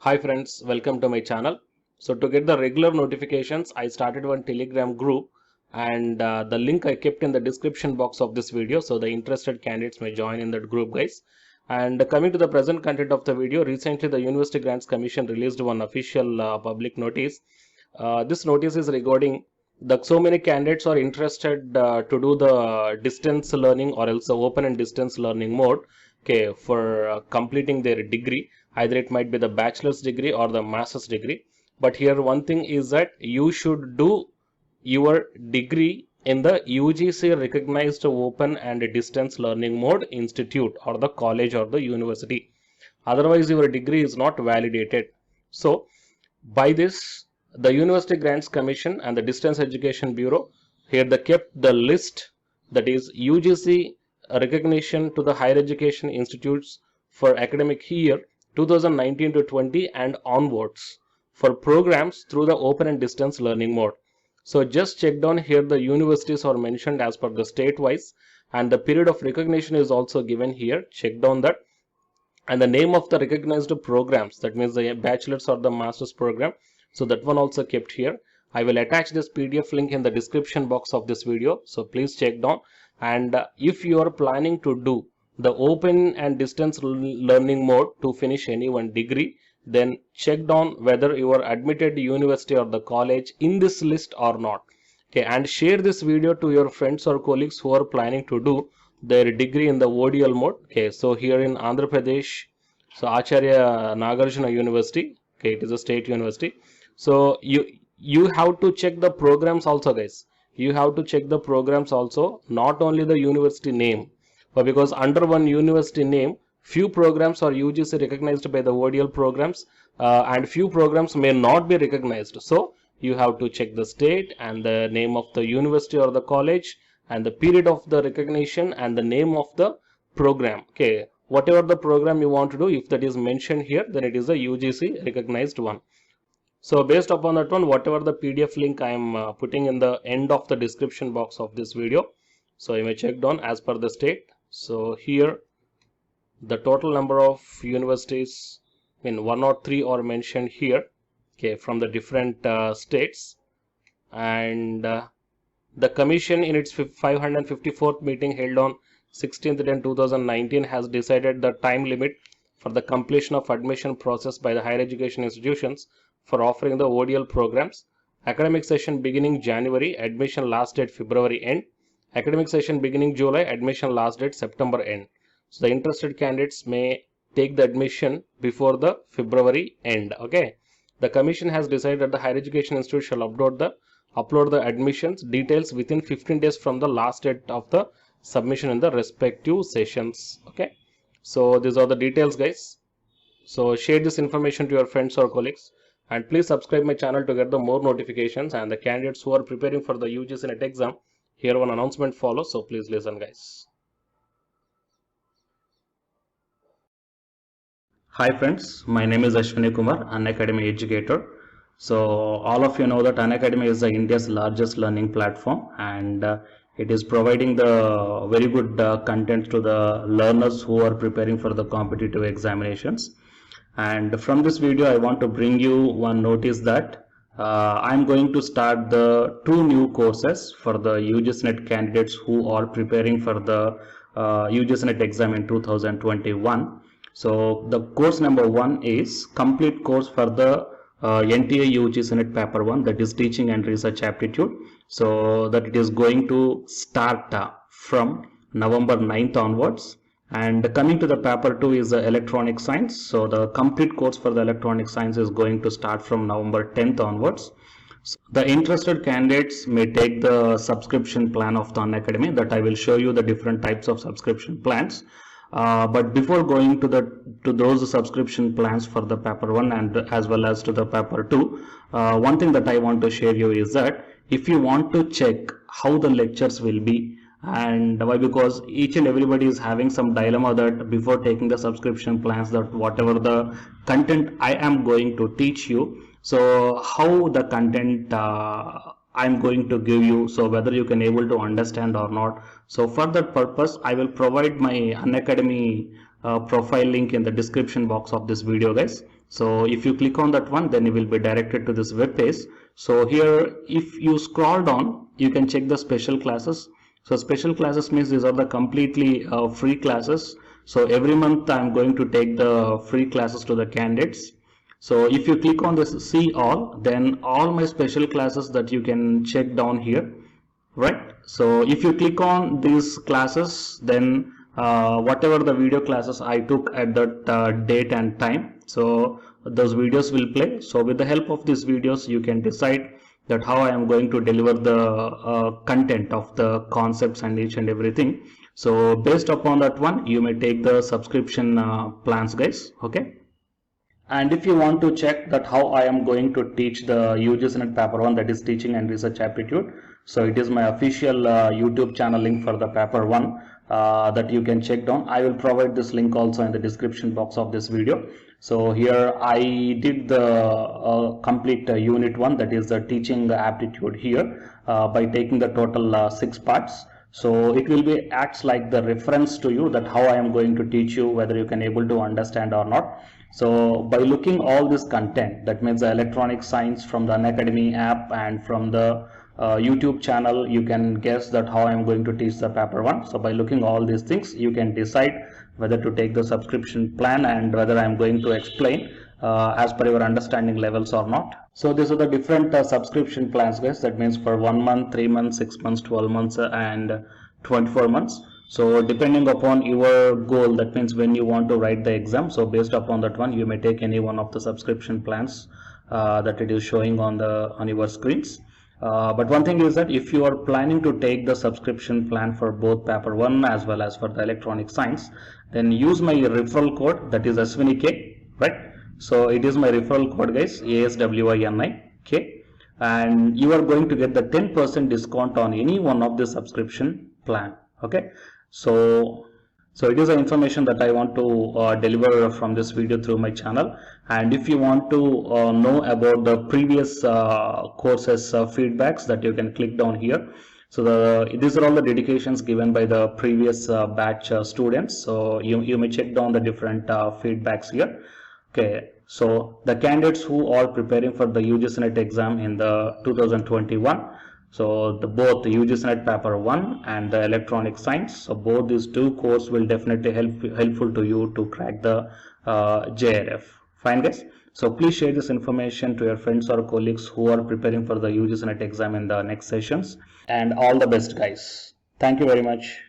Hi friends, welcome to my channel. So to get the regular notifications, I started one Telegram group and the link I kept in the description box of this video. So the interested candidates may join in that group, guys. And coming to the present content of the video, recently the University Grants Commission released one official public notice. This notice is regarding so many candidates are interested to do the distance learning or else the open and distance learning mode, okay, for completing their degree. Either it might be the bachelor's degree or the master's degree. But here one thing is that you should do your degree in the UGC recognized open and distance learning mode institute or the college or the university. Otherwise your degree is not validated. So by this, the University Grants Commission and the Distance Education Bureau, here they kept the list, that is UGC recognition to the higher education institutes for academic year 2019 to 20 and onwards for programs through the open and distance learning mode. So just check down here, the universities are mentioned as per the state wise, and the period of recognition is also given here. Check down that, and the name of the recognized programs, that means the bachelor's or the master's program, so that one also kept here. I will attach this PDF link in the description box of this video, so please check down. And if you are planning to do the open and distance learning mode to finish any one degree, then check down whether you are admitted university or the college in this list or not. Okay, and share this video to your friends or colleagues who are planning to do their degree in the ODL mode. Okay, so here in Andhra Pradesh, so Acharya Nagarjuna University, okay, it is a state university. So you have to check the programs also, guys. You have to check the programs also, not only the university name, but because under one university name, few programs are UGC recognized by the ODL programs, and few programs may not be recognized. So you have to check the state and the name of the university or the college and the period of the recognition and the name of the program. Okay, whatever the program you want to do, if that is mentioned here, then it is a UGC recognized one. So based upon that one, whatever the PDF link I am putting in the end of the description box of this video, so you may check down as per the state. So here the total number of universities in 1 or 3 are mentioned here, okay, from the different states. And the commission in its 554th meeting held on 16th Jan 2019 has decided the time limit for the completion of admission process by the higher education institutions for offering the ODL programs. Academic session beginning January, admission last date February end. Academic session beginning July, admission last date September end. So the interested candidates may take the admission before the February end. Okay, the commission has decided that the higher education institute shall upload the admissions details within 15 days from the last date of the submission in the respective sessions. Okay, so these are the details, guys. So share this information to your friends or colleagues, and please subscribe my channel to get the more notifications. And the candidates who are preparing for the UGC NET exam, here one announcement follows, so please listen, guys. Hi friends, my name is Ashwini Kumar, Unacademy educator. So all of you know that Unacademy is India's largest learning platform, and it is providing the very good content to the learners who are preparing for the competitive examinations. And from this video I want to bring you one notice that I'm going to start the 2 new courses for the UGC NET candidates who are preparing for the UGC NET exam in 2021. So the course number 1 is complete course for the NTA UGC NET paper 1, that is teaching and research aptitude. So that it is going to start from November 9th onwards. And coming to the paper 2 is the electronic science. So the complete course for the electronic science is going to start from November 10th onwards. So the interested candidates may take the subscription plan of the Unacademy, that I will show you the different types of subscription plans. But before going to those subscription plans for the paper 1 and as well as to the paper 2, one thing that I want to share you is that if you want to check how the lectures will be, and why, because each and everybody is having some dilemma that before taking the subscription plans, that whatever the content I am going to teach you, so how the content I'm going to give you, so whether you can able to understand or not. So for that purpose I will provide my Unacademy profile link in the description box of this video, guys. So if you click on that one, then you will be directed to this web page. So here, if you scroll down, you can check the special classes. So special classes means these are the completely free classes. So every month I'm going to take the free classes to the candidates. So if you click on this see all, then all my special classes that you can check down here, right? So if you click on these classes, then whatever the video classes I took at that date and time, so those videos will play. So with the help of these videos, you can decide that how I am going to deliver the content of the concepts and each and everything. So based upon that one, you may take the subscription plans, guys. Okay. And if you want to check that how I am going to teach the UGC NET paper 1, that is teaching and research aptitude, so it is my official YouTube channel link for the paper 1 that you can check down. I will provide this link also in the description box of this video. So here I did the complete unit 1, that is the teaching aptitude here by taking the total 6 parts. So it will be acts like the reference to you that how I am going to teach you, whether you can able to understand or not. So by looking all this content, that means the electronic science from the Unacademy app and from the YouTube channel, you can guess that how I am going to teach the paper 1. So by looking all these things, you can decide whether to take the subscription plan and whether I am going to explain as per your understanding levels or not. So these are the different subscription plans, guys. That means for 1 month, 3 months, 6 months, 12 months and 24 months. So depending upon your goal, that means when you want to write the exam, so based upon that one, you may take any one of the subscription plans that it is showing on your screens. But one thing is that if you are planning to take the subscription plan for both paper 1 as well as for the electronic science, then use my referral code, that is Ashwini, right? So it is my referral code, guys, ASWINIK, and you are going to get the 10% discount on any one of the subscription plan. Okay, so it is the information that I want to deliver from this video through my channel. And if you want to know about the previous courses feedbacks, that you can click down here. So these are all the dedications given by the previous batch students. So you may check down the different feedbacks here. Okay, so the candidates who are preparing for the UGC NET exam in the 2021, so both the UGC NET paper 1 and the electronic science, so both these two courses will definitely helpful to you to crack the JRF. Fine, guys. So please share this information to your friends or colleagues who are preparing for the UGC NET exam in the next sessions. And all the best, guys. Thank you very much.